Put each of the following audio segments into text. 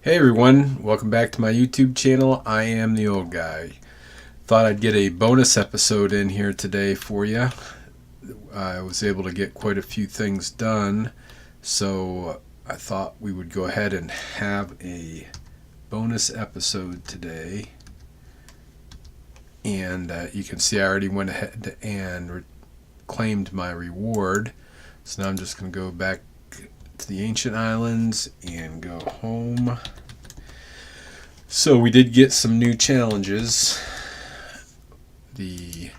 Hey everyone, welcome back to my YouTube channel. I am the old guy. Thought I'd get a bonus episode in here today for you. I was able to get quite a few things done, so I thought we would go ahead and have a bonus episode today. And you can see I already went ahead and claimed my reward. So now I'm just going to go back to the ancient islands and go home. So we did get some new challenges. The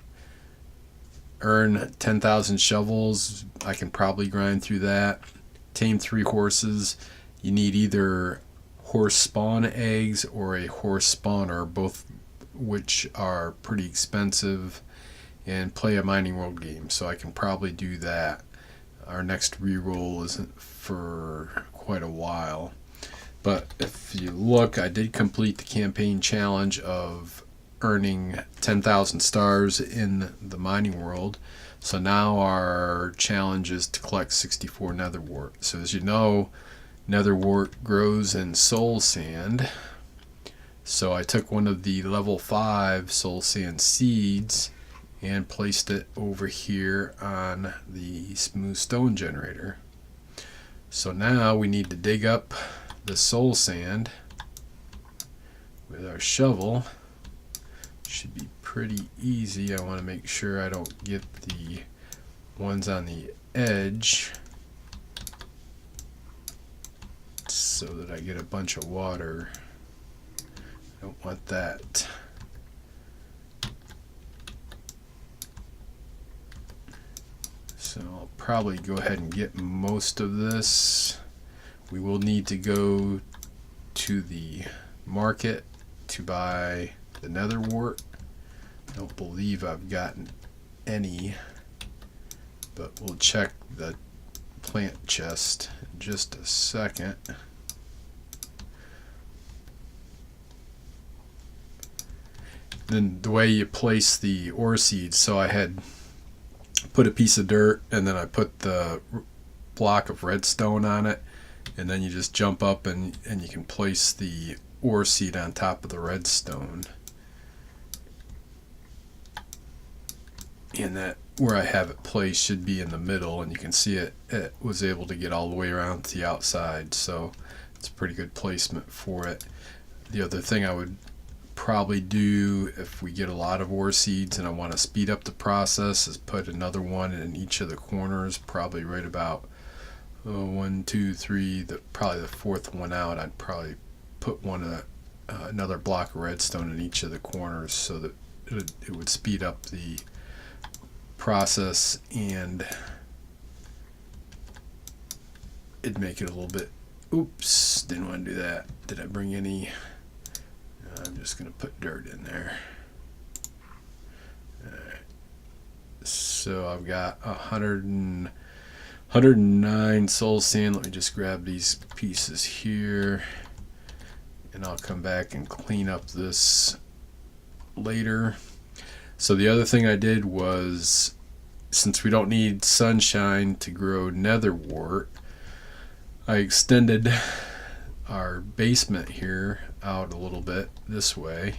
earn 10,000 shovels, I can probably grind through that. Tame 3 horses. You need either horse spawn eggs or a horse spawner, both which are pretty expensive, and play a mining world game, so I can probably do that. Our next reroll isn't for quite a while, but if you look, I did complete the campaign challenge of earning 10,000 stars in the mining world. So now our challenge is to collect 64 netherwart. So as you know, netherwart grows in soul sand. So I took one of the level 5 soul sand seeds and placed it over here on the smooth stone generator. So now we need to dig up the soul sand with our shovel. Should be pretty easy. I want to make sure I don't get the ones on the edge so that I get a bunch of water. I don't want that. So I'll probably go ahead and get most of this. We will need to go to the market to buy the netherwart. I don't believe I've gotten any, but we'll check the plant chest in just a second. Then the way you place the ore seeds, so I had put a piece of dirt and then I put the block of redstone on it, and then you just jump up and you can place the ore seed on top of the redstone. And that where I have it placed should be in the middle, and you can see it was able to get all the way around to the outside, so it's a pretty good placement for it. The other thing I would probably do if we get a lot of ore seeds and I want to speed up the process is put another one in each of the corners, probably right about 1, 2, 3, probably the fourth one out. I'd probably put another block of redstone in each of the corners so that it would speed up the process, and it'd make it a little bit. Oops, didn't want to do that. Did I bring any? I'm just going to put dirt in there. Alright. So I've got 109 soul sand. Let me just grab these pieces here, and I'll come back and clean up this later. So the other thing I did was, since we don't need sunshine to grow netherwart, I extended our basement here out a little bit this way.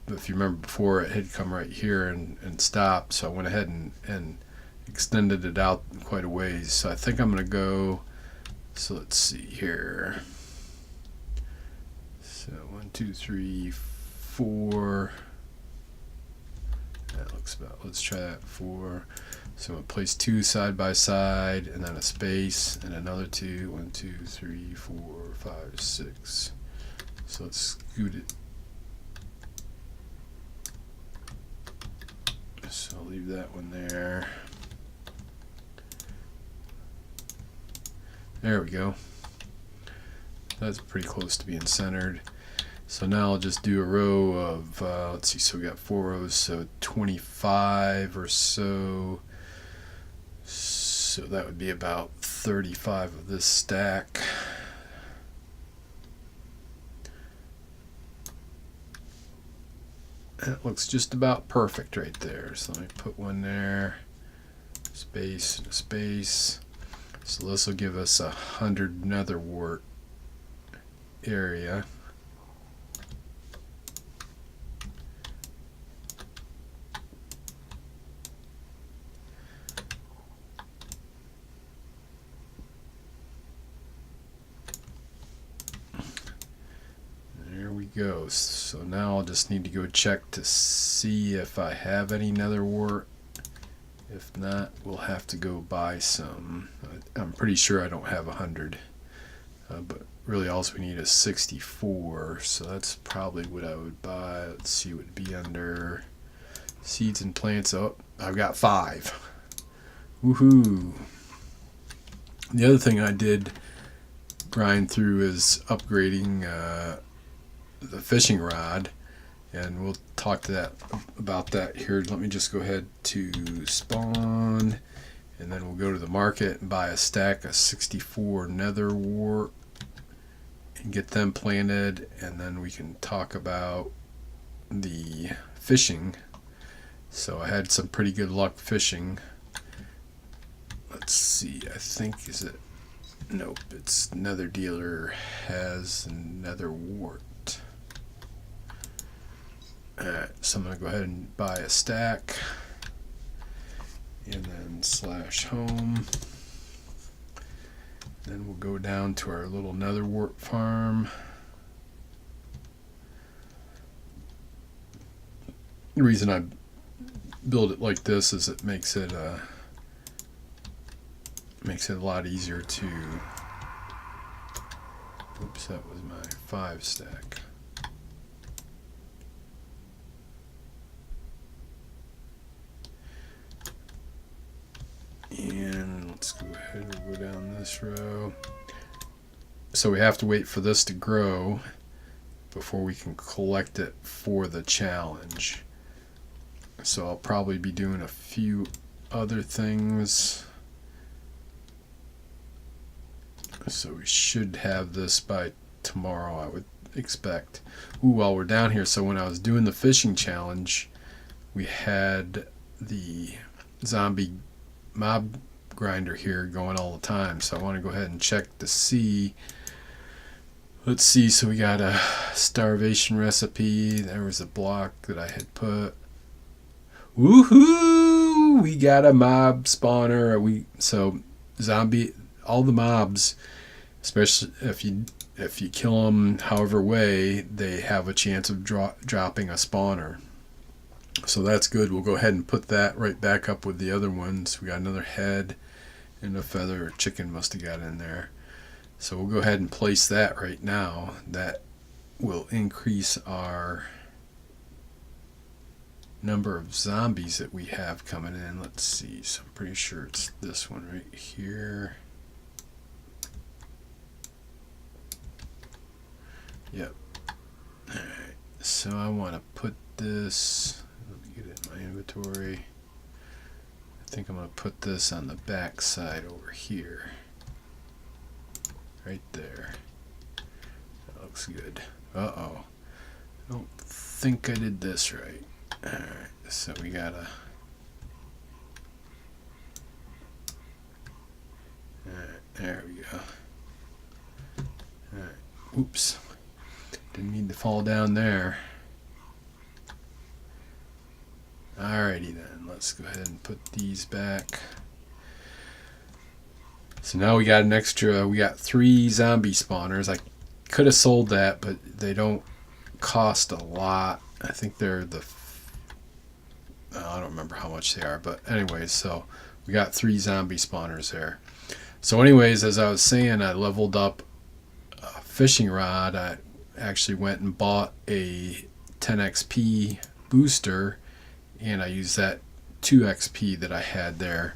If you remember before, it had come right here and stopped, so I went ahead and extended it out quite a ways. So I think I'm going to go, so let's see here. So 1, 2, 3, 4. That looks about, let's try that 4. So I'm going to place 2 side by side, and then a space, and another 2. 1, 2, 3, 4, 5, 6. So let's scoot it. So I'll leave that one there. There we go. That's pretty close to being centered. So now I'll just do a row of, let's see, so we got 4 rows, so 25 or so. So that would be about 35 of this stack. That looks just about perfect right there. So let me put one there, space and a space. So this will give us 100 netherwart area. There we go. So now I'll just need to go check to see if I have any Netherwart. If not, we'll have to go buy some. I'm pretty sure I don't have 100. But really all we need is 64. So that's probably what I would buy. Let's see what would be under seeds and plants. Oh, I've got 5. Woohoo! The other thing I did grind through is upgrading the fishing rod, and we'll talk to that about that here. Let me just go ahead to spawn, and then we'll go to the market and buy a stack of 64 Netherwart and get them planted, and then we can talk about the fishing. So I had some pretty good luck fishing. Let's see, I think, is it, nope, it's Nether Dealer has Netherwart. Alright, so I'm going to go ahead and buy a stack, and then /home. Then we'll go down to our little Netherwart farm. The reason I build it like this is it makes it a lot easier to, oops, that was my 5 stack. And let's go ahead and go down this row. So we have to wait for this to grow before we can collect it for the challenge. So I'll probably be doing a few other things. So we should have this by tomorrow, I would expect. Ooh, while we're down here, so when I was doing the fishing challenge, we had the zombie mob grinder here going all the time. So I want to go ahead and check to see. Let's see, so we got a starvation recipe. There was a block that I had put. Woohoo! We got a mob spawner. So zombie, all the mobs, especially if you kill them however way, they have a chance of dropping a spawner. So that's good. We'll go ahead and put that right back up with the other ones. We got another head and a feather. Chicken must have got in there. So we'll go ahead and place that right now. That will increase our number of zombies that we have coming in. Let's see. So I'm pretty sure it's this one right here. Yep. Alright. So I want to put this, let me get it in my inventory. I think I'm going to put this on the back side over here. Right there. That looks good. Uh-oh. I don't think I did this right. Alright, so we gotta... Alright, there we go. Alright, oops. Didn't mean to fall down there. Alrighty then, let's go ahead and put these back. So now we got an extra, we got 3 zombie spawners. I could have sold that, but they don't cost a lot. I think they're the, I don't remember how much they are, but anyways, so we got 3 zombie spawners there. So anyways, as I was saying, I leveled up a fishing rod. I actually went and bought a 10 XP booster, and I used that 2 XP that I had there,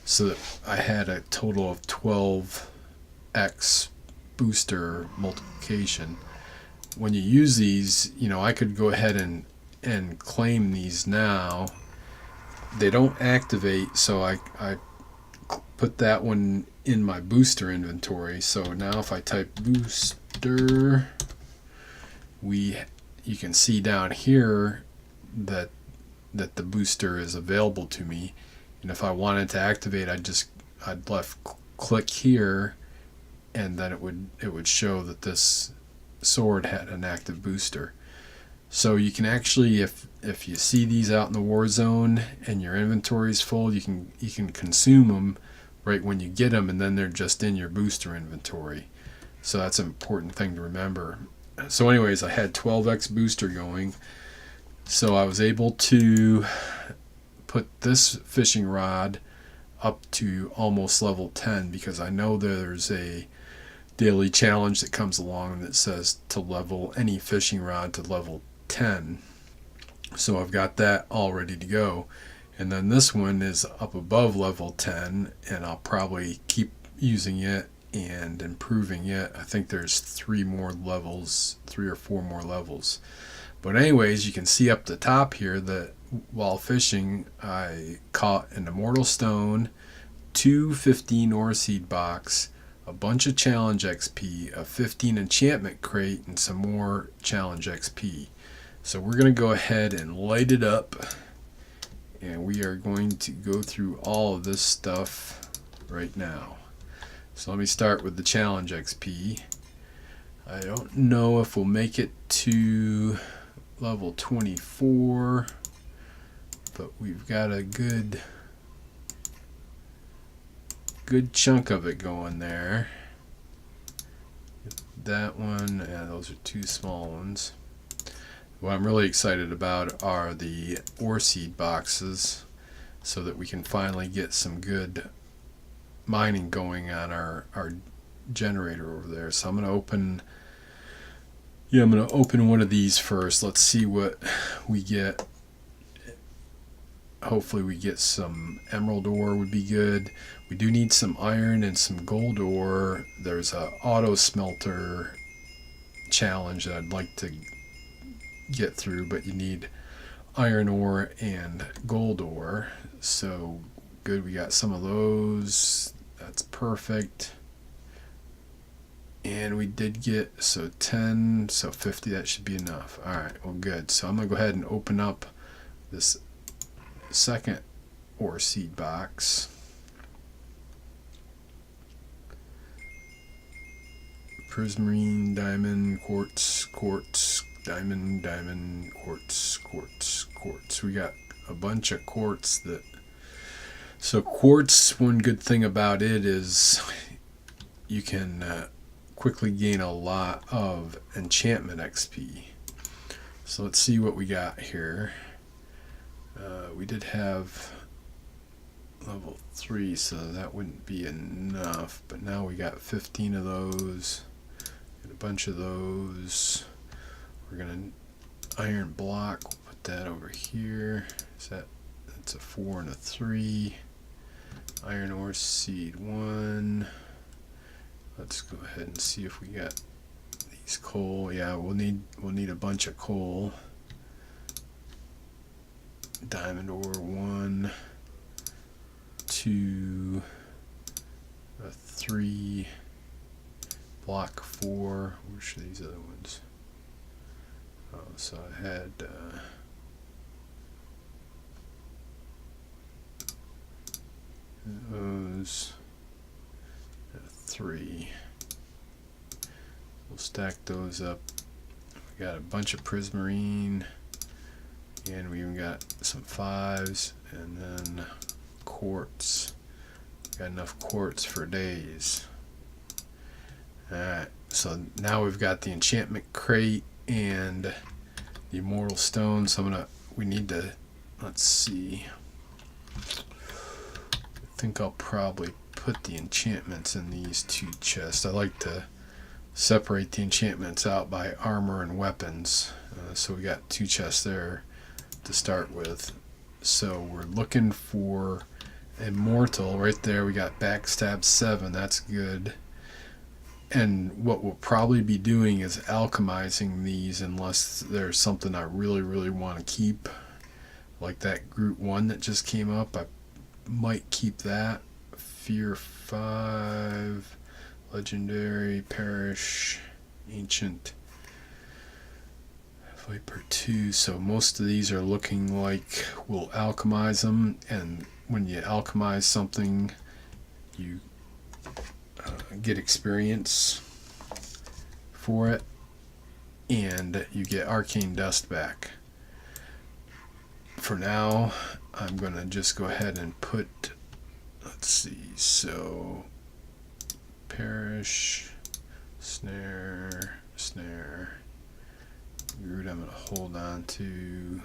so that I had a total of 12x booster multiplication. When you use these, you know, I could go ahead and claim these now. They don't activate, so I put that one in my booster inventory. So now if I type booster, you can see down here that the booster is available to me. And if I wanted to activate, I'd left click here, and then it would show that this sword had an active booster. So you can actually, if you see these out in the war zone and your inventory is full, you can consume them right when you get them, and then they're just in your booster inventory. So that's an important thing to remember. So anyways, I had 12x booster going, so I was able to put this fishing rod up to almost level 10, because I know there's a daily challenge that comes along that says to level any fishing rod to level 10. So I've got that all ready to go. And then this one is up above level 10, and I'll probably keep using it and improving it. I think there's 3 or 4 more levels. But anyways, you can see up the top here that while fishing, I caught an immortal stone, 2 15 ore seed box, a bunch of challenge XP, a 15 enchantment crate, and some more challenge XP. So we're going to go ahead and light it up, and we are going to go through all of this stuff right now. So let me start with the challenge XP. I don't know if we'll make it to level 24, but we've got a good chunk of it going there. That one, yeah, those are 2 small ones. What I'm really excited about are the ore seed boxes, so that we can finally get some good mining going on our generator over there. So I'm going to open one of these first. Let's see what we get. Hopefully we get some emerald ore would be good. We do need some iron and some gold ore. There's a auto smelter challenge that I'd like to get through, but you need iron ore and gold ore. So good, we got some of those. That's perfect. And we did get 10, so 50, that should be enough. Alright, well good. So I'm going to go ahead and open up this second ore seed box. Prismarine, diamond, quartz, diamond, quartz. We got a bunch of quartz. So quartz, one good thing about it is you can quickly gain a lot of enchantment XP. So let's see what we got here. We did have level 3, so that wouldn't be enough, but now we got 15 of those and a bunch of those. We're gonna iron block, we'll put that over here. That's a 4 and a 3. Iron ore seed 1. Let's go ahead and see if we got these coal. Yeah, we'll need a bunch of coal. Diamond ore 1, 2, 3, block 4. Which are these other ones? Oh, so I had those 3. We'll stack those up. We got a bunch of prismarine, and we even got some 5s, and then quartz. Got enough quartz for days. Alright, so now we've got the enchantment crate and the immortal stone. So we need to, let's see. I think I'll probably put the enchantments in these 2 chests. I like to separate the enchantments out by armor and weapons. So we got 2 chests there to start with. So we're looking for immortal right there. We got backstab 7. That's good. And what we'll probably be doing is alchemizing these, unless there's something I really want to keep, like that Groot 1 that just came up. I might keep that. Fear 5, legendary, perish, ancient, Viper 2. So most of these are looking like we'll alchemize them, and when you alchemize something, you get experience for it. and you get arcane dust back. For now, I'm going to just go ahead and put, let's see, so perish, snare, snare, root I'm going to hold on to,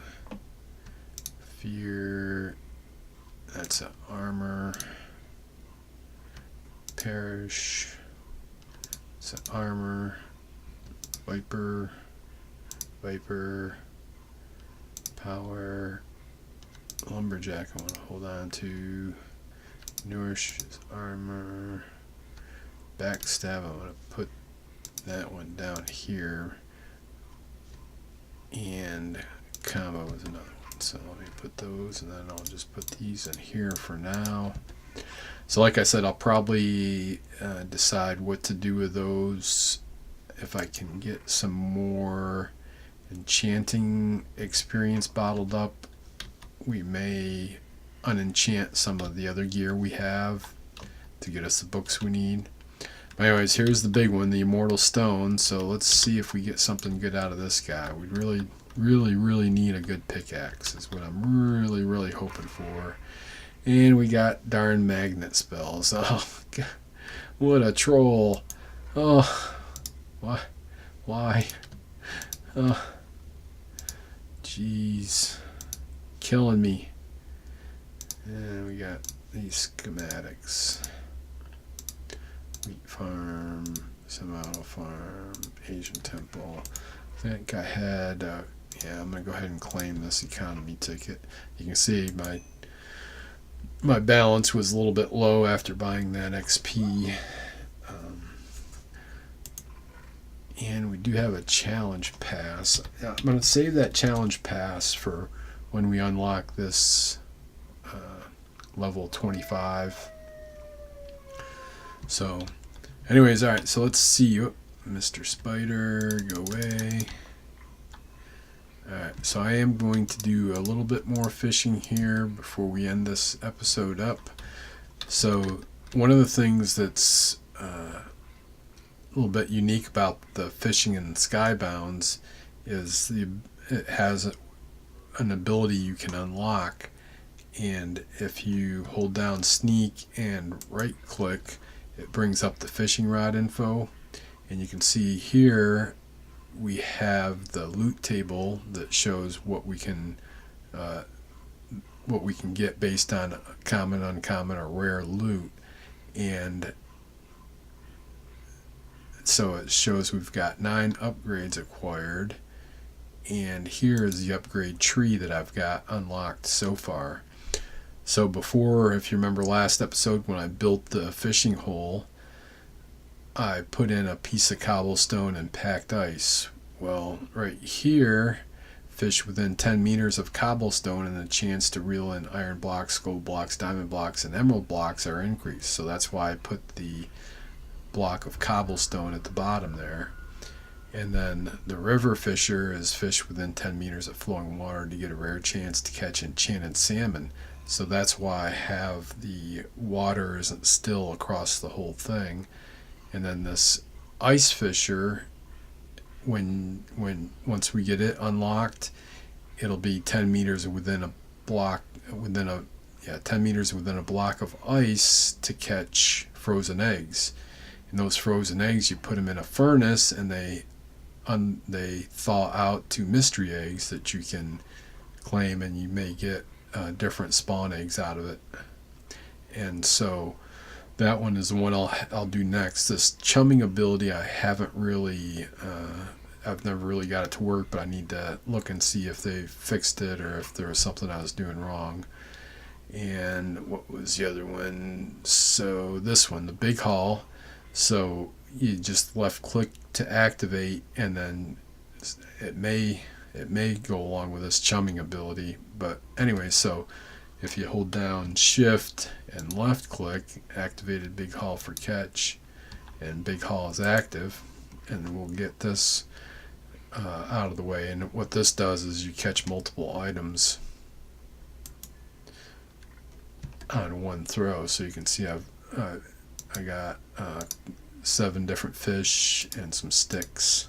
fear, that's an armor, perish, it's an armor, viper, viper, power, lumberjack I want to hold on to, nourish is armor, backstab I want to put that one down here, and combo is another one. So let me put those, and then I'll just put these in here for now. So like I said, I'll probably decide what to do with those if I can get some more enchanting experience bottled up. We may unenchant some of the other gear we have to get us the books we need. But anyways, here's the big one, the Immortal Stone. So let's see if we get something good out of this guy. We really need a good pickaxe is what I'm really hoping for. And we got darn magnet spells. Oh God, what a troll. Oh, why? Oh, jeez, killing me. And we got these schematics. Wheat farm, semi-auto farm, Asian temple. I think I had, yeah, I'm going to go ahead and claim this economy ticket. You can see my balance was a little bit low after buying that XP. And we do have a challenge pass. I'm going to save that challenge pass for when we unlock this level 25. So anyways, alright, so let's see. Oh, Mr. Spider, go away. Alright, so I am going to do a little bit more fishing here before we end this episode up. So one of the things that's a little bit unique about the fishing in Skybounds is it has an ability you can unlock, and if you hold down sneak and right click, it brings up the fishing rod info, and you can see here we have the loot table that shows what we can get based on common, uncommon, or rare loot. And so it shows we've got 9 upgrades acquired, and here is the upgrade tree that I've got unlocked so far. So before, if you remember last episode when I built the fishing hole, I put in a piece of cobblestone and packed ice. Well, right here, fish within 10 meters of cobblestone and a chance to reel in iron blocks, gold blocks, diamond blocks, and emerald blocks are increased. So that's why I put the block of cobblestone at the bottom there. And then the river fisher is fish within 10 meters of flowing water to get a rare chance to catch enchanted salmon. So that's why I have the water isn't still across the whole thing. And then this ice fisher, once we get it unlocked, it'll be 10 meters within a block, 10 meters within a block of ice to catch frozen eggs. And those frozen eggs, you put them in a furnace, and they thaw out to mystery eggs that you can claim, and you may get different spawn eggs out of it. And so that one is the one I'll do next. This chumming ability I haven't really I've never really got it to work, but I need to look and see if they fixed it or if there was something I was doing wrong. And what was the other one? So this one, the big haul. So you just left click to activate, and then it may go along with this chumming ability. But anyway, so if you hold down shift and left click, activated big haul for catch, and big haul is active, and we'll get this out of the way. And what this does is you catch multiple items on one throw. So you can see I got 7 different fish and some sticks.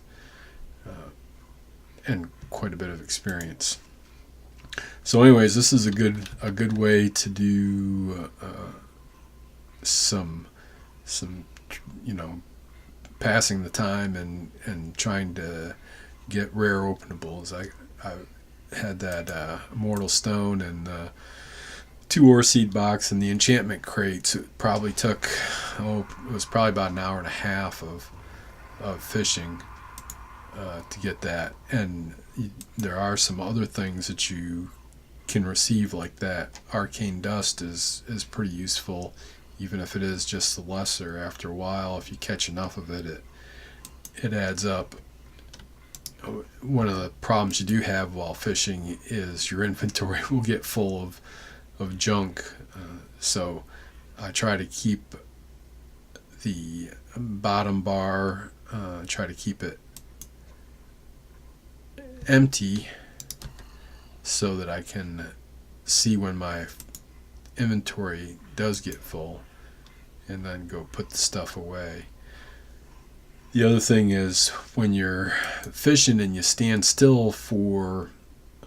and quite a bit of experience. So anyways, this is a good way to do some passing the time and trying to get rare openables. I had that Immortal Stone and 2 ore seed box and the enchantment crates. It probably took it was probably about an hour and a half of fishing to get that. And there are some other things that you can receive like that. Arcane dust is pretty useful, even if it is just the lesser. After a while, if you catch enough of it, it adds up. One of the problems you do have while fishing is your inventory will get full of junk. So I try to keep the bottom bar, try to keep it empty so that I can see when my inventory does get full and then go put the stuff away. The other thing is when you're fishing and you stand still for,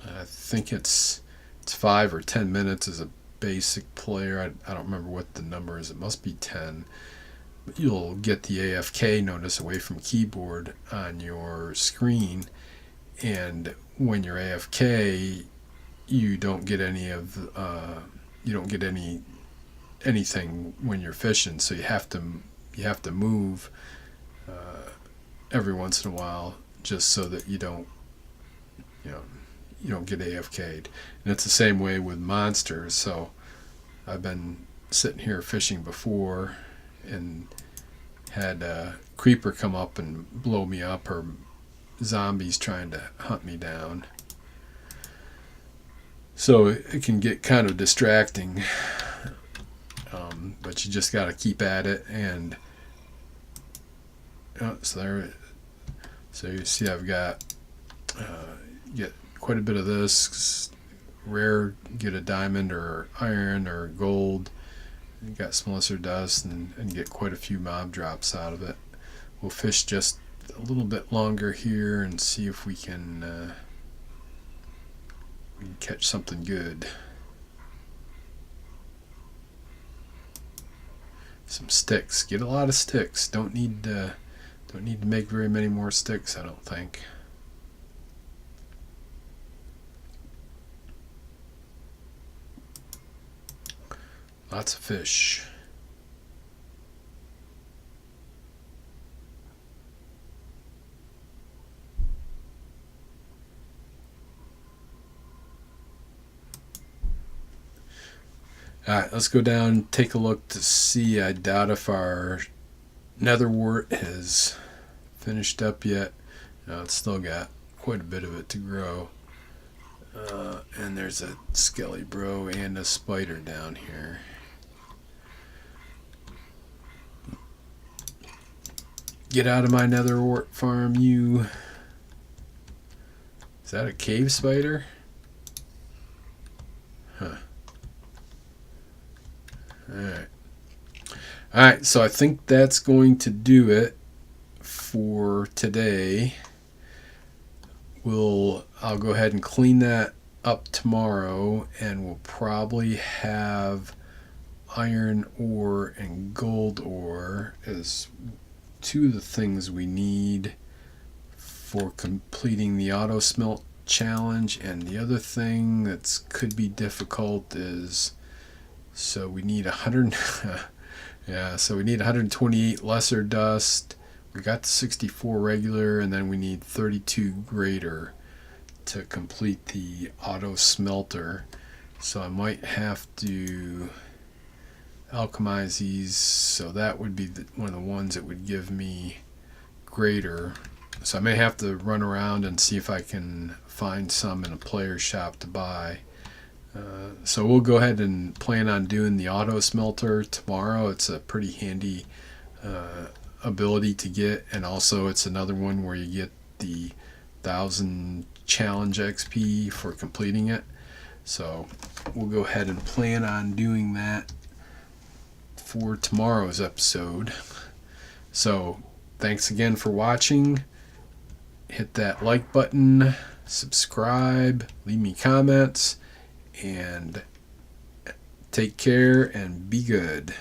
I think it's 5 or 10 minutes as a basic player. I don't remember what the number is. It must be 10. But you'll get the AFK notice away from keyboard on your screen, and when you're AFK, you don't get anything when you're fishing. So you have to move every once in a while, just so that you don't get AFK'd. And it's the same way with monsters. So I've been sitting here fishing before and had a creeper come up and blow me up, or zombies trying to hunt me down. So it can get kind of distracting, but you just got to keep at it. And so you see I've got get quite a bit of this. Rare, get a diamond or iron or gold. You got some lesser dust and get quite a few mob drops out of it. We'll fish just a little bit longer here and see if we can catch something good. Some sticks. Get a lot of sticks. Don't need to make very many more sticks, I don't think. Lots of fish. Alright, let's go down and take a look to see. I doubt if our Netherwart has finished up yet. No, it's still got quite a bit of it to grow. And there's a skelly bro and a spider down here. Get out of my Netherwart farm, you. Is that a cave spider? Huh. Alright, so I think that's going to do it for today. I'll go ahead and clean that up tomorrow, and we'll probably have iron ore and gold ore as 2 of the things we need for completing the auto smelt challenge. And the other thing that could be difficult is, so we need 100 so we need 128 lesser dust. We got the 64 regular, and then we need 32 greater to complete the auto smelter. So I might have to alchemize these, so that would be one of the ones that would give me greater. So I may have to run around and see if I can find some in a player shop to buy. So we'll go ahead and plan on doing the auto smelter tomorrow. It's a pretty handy ability to get, and also it's another one where you get the 1000 challenge XP for completing it. So we'll go ahead and plan on doing that for tomorrow's episode. So thanks again for watching. Hit that like button, subscribe, leave me comments, and take care and be good.